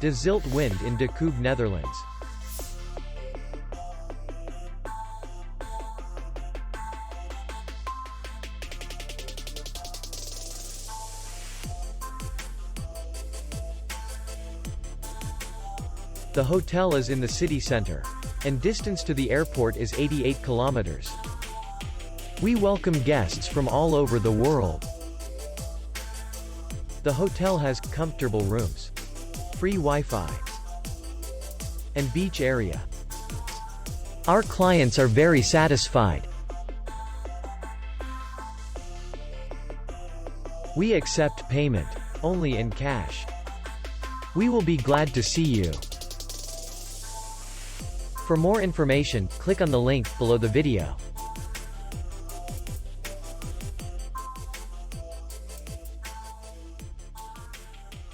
De Zilte Wind in de Koog, Netherlands. The hotel is in the city center, and distance to the airport is 88 kilometers. We welcome guests from all over the world. The hotel has comfortable rooms, free Wi-Fi, and beach area. Our clients are very satisfied. We accept payment only in cash. We will be glad to see you. For more information, click on the link below the video.